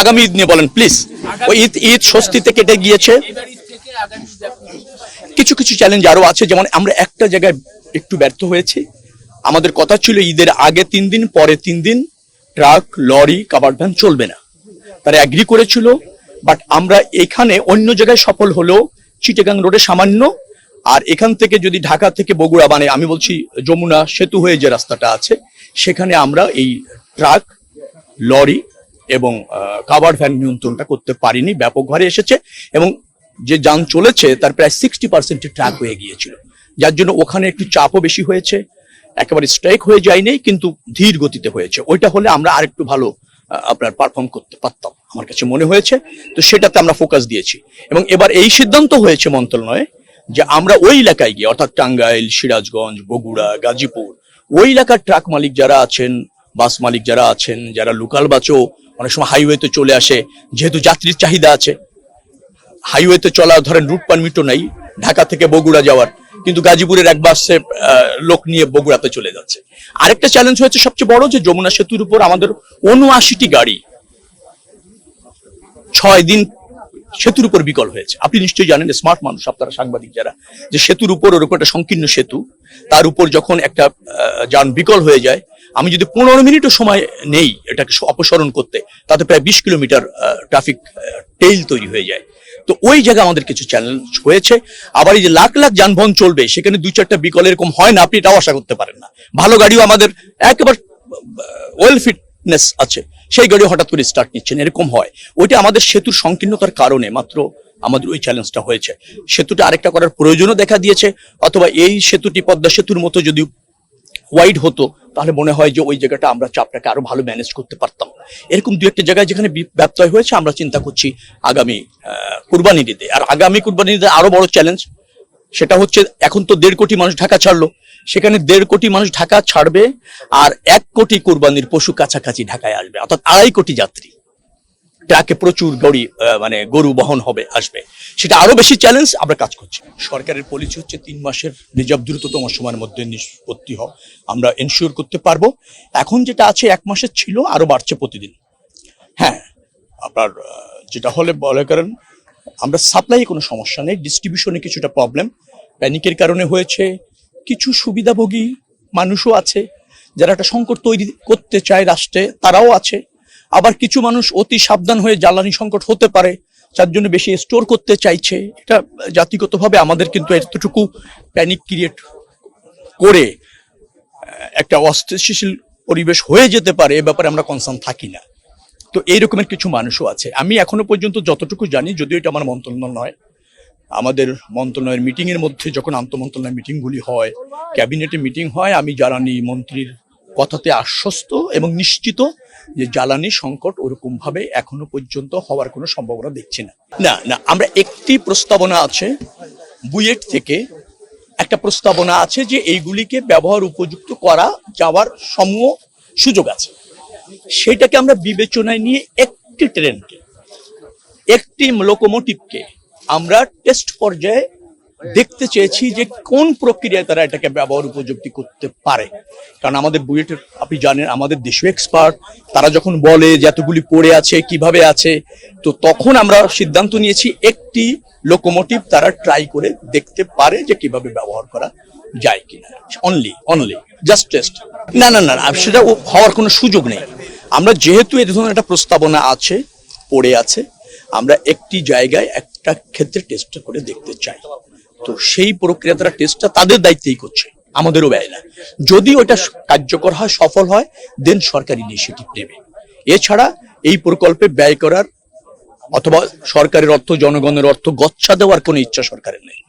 আগামী ঈদ নিয়ে বলেন প্লিজ। ওই ঈদ স্বস্তিতে কেটে গিয়েছে। কিছু কিছু চ্যালেঞ্জ আরো আছে, যেমন আমরা একটা জায়গায় একটু ব্যর্থ হয়েছি। আমাদের কথা ছিল ঈদের আগে 3 দিন, পরে 3 দিন ট্রাক, লরি, কাভার্ড ভ্যান চলবে না, তারা এগ্রি করেছিল। বাট আমরা এখানে অন্য জায়গায় সফল হলেও চিটাগাং রোডে সামান্য, আর এখান থেকে যদি ঢাকা থেকে বগুড়া, মানে আমি বলছি যমুনা সেতু হয়ে যে রাস্তাটা আছে, সেখানে আমরা এই ট্রাক, লরি এবং কাভার্ড ভ্যান নিয়ন্ত্রণটা করতে পারিনি। ব্যাপক হারে এসেছে এবং যে যান চলেছে তার প্রায় 60% ট্রাক হয়ে গিয়েছিল, যার জন্য ওখানে একটু চাপও বেশি হয়েছে। একেবারে স্ট্রাইক হয়ে যায়নি, কিন্তু ধীর গতিতে হয়েছে। ওইটা হলে আমরা আরেকটু ভালো আপনার পারফর্ম করতে পারতাম আমার কাছে মনে হয়েছে। তো সেটাতে আমরা ফোকাস দিয়েছি এবং এবার এই সিদ্ধান্ত হয়েছে মন্ত্রণালয়ে যে আমরা ওই এলাকায় গিয়ে, অর্থাৎ টাঙ্গাইল, সিরাজগঞ্জ, বগুড়া, গাজীপুর, ওই এলাকার ট্রাক মালিক যারা আছেন, বাস মালিক যারা আছেন, যারা লোকাল বাসও অনেক সময় হাইওয়েতে চলে আসে, যেহেতু যাত্রীর চাহিদা আছে, হাইওয়েতে চলা ধরেন রুট পারমিটও নাই ঢাকা থেকে বগুড়া যাওয়ার, কিন্তু গাজীপুরের এক বাসে লোক নিয়ে বগুড়াতে চলে যাচ্ছে। আরেকটা চ্যালেঞ্জ হয়েছে সবচেয়ে বড়, যে যমুনা সেতুর উপর আমাদের 79টি গাড়ি 6 দিন সেতুর উপর বিকল হয়েছে। আপনি নিশ্চয়ই জানেন, স্মার্ট মানুষ আপনারা, সাংবাদিক যারা, যে সেতুর উপর, ওর উপর একটা সংকীর্ণ সেতু, তার উপর যখন একটা যান বিকল হয়ে যায়, আমি যদি 15 মিনিটও সময় নেই এটাকে অপসারণ করতে, তাতে প্রায় 20 কিলোমিটার ট্রাফিক টেইল তৈরি হয়ে যায়। তো ওই জায়গায় আমাদের কিছু চ্যালেঞ্জ হয়েছে। আবার এই যে লাখ লাখ যানবাহন চলবে, সেখানে 2-4টা বিকল এরকম হয় না, আপনি এটাও আশা করতে পারেন না। ভালো গাড়িও আমাদের একেবারে ওয়েল ফিটনেস আছে, সেই গাড়িও হঠাৎ করে স্টার্ট নিচ্ছেন, এরকম হয়। ওইটা আমাদের সেতুর সংকীর্ণতার কারণে মাত্র আমাদের ওই চ্যালেঞ্জটা হয়েছে। সেতুটা আরেকটা করার প্রয়োজনও দেখা দিয়েছে, অথবা এই সেতুটি পদ্মা সেতুর মতো যদি ওয়াইড হতো, তাহলে মনে হয় যে ওই জায়গাটা আমরা চাপটাকে আরো ভালো ম্যানেজ করতে পারতাম। এরকম 2-1টা জায়গায় যেখানে ব্যত্যয় হয়েছে, আমরা চিন্তা করছি আগামী কুরবানির ঈদে। আর আগামী কুরবানির ঈদে আরো বড় চ্যালেঞ্জ, সেটা হচ্ছে এখন তো 1.5 কোটি মানুষ ঢাকা ছাড়লো, সেখানে 1.5 কোটি মানুষ ঢাকা ছাড়বে, আর 1 কোটি কুরবানির পশু কাছাকাছি ঢাকায় আসবে, অর্থাৎ 2.5 কোটি যাত্রী। ট্রাকে প্রচুর মানে গরু বহন হবে, আসবে, সেটা আরো বেশি চ্যালেঞ্জ। আমরা কাজ করছি। সরকারের পলিসি হচ্ছে 3 মাসের রিজার্ভ দ্রুততম সময়ের মধ্যে নিষ্পত্তি হয়, আমরা এনশিওর করতে পারবো। এখন যেটা আছে 1 মাসের ছিল, আরো বাড়ছে প্রতিদিন। হ্যাঁ, আপনার যেটা হলে বলে করেন, আমরা সাপ্লাই কোনো সমস্যা নেই, ডিস্ট্রিবিউশনে কিছুটা প্রবলেম প্যানিকের কারণে হয়েছে। কিছু সুবিধাভোগী মানুষও আছে যারা একটা সংকট তৈরি করতে চায় রাষ্ট্রে, তারাও আছে। আবার কিছু মানুষ অতি সাবধান হয়ে জ্বালানি সংকট হতে পারে, যার জন্য বেশি স্টোর করতে চাইছে। এটা জাতিগতভাবে আমাদের কিন্তু এতটুকু প্যানিক ক্রিয়েট করে একটা অস্থিতিশীল পরিবেশ হয়ে যেতে পারে, এ ব্যাপারে আমরা কনসার্ন থাকি না। তো এইরকমের কিছু মানুষও আছে। আমি এখনো পর্যন্ত যতটুকু জানি, যদিও এটা আমার মন্ত্রণালয় নয়, আমাদের মন্ত্রণালয়ের মিটিং এর মধ্যে যখন আন্তঃমন্ত্রণালয় মিটিংগুলি হয়, ক্যাবিনেটে মিটিং হয়, আমি জ্বালানি মন্ত্রীর কথাতে আশ্বস্ত এবং নিশ্চিত যে জ্বালানি সংকট ওরকম ভাবে এখনো পর্যন্ত হওয়ার কোনো সম্ভাবনা দেখছি না। না না, আমরা একটি প্রস্তাবনা আছে বুয়েট থেকে, একটা প্রস্তাবনা আছে যে এইগুলিকে ব্যবহার উপযুক্ত করা যাওয়ার সমূহ সুযোগ আছে। সেটাকে আমরা বিবেচনায় নিয়ে একটি ট্রেনকে, একটি লোকোমোটিভকে আমরা টেস্ট পর্যায়ে দেখতে চেয়েছি যে কোন প্রক্রিয়ায় তারা এটাকে ব্যবহার উপযুক্ত করতে পারে। কারণ আমাদের বুয়েটের, আপনি জানেন, আমাদের দেশীয় এক্সপার্ট, তারা যখন বলে যে এতগুলি পড়ে আছে, কিভাবে আছে, তো তখন আমরা সিদ্ধান্ত নিয়েছি একটি লোকোমোটিভ তারা ট্রাই করে দেখতে পারে যে কিভাবে ব্যবহার করা যায় কিনা। Only just test. না না না, সেটা হওয়ার কোনো সুযোগ নেই। আমরা যেহেতু এই ধরনের একটা প্রস্তাবনা আছে, পড়ে আছে, আমরা একটি জায়গায় একটা ক্ষেত্রে টেস্ট করে দেখতে চাই। তো সেই প্রক্রিয়া, তারা টেস্টটা তাদের দায়িত্বেই করছে, আমাদেরও ব্যয় না। যদি ওটা কার্যকর হয়, সফল হয়, দেন সরকার ইনিশিয়েটিভ নেবে। এছাড়া এই প্রকল্পে ব্যয় করার অথবা সরকারের অর্থ, জনগণের অর্থ গচ্ছা দেওয়ার কোনো ইচ্ছা সরকারের নেই।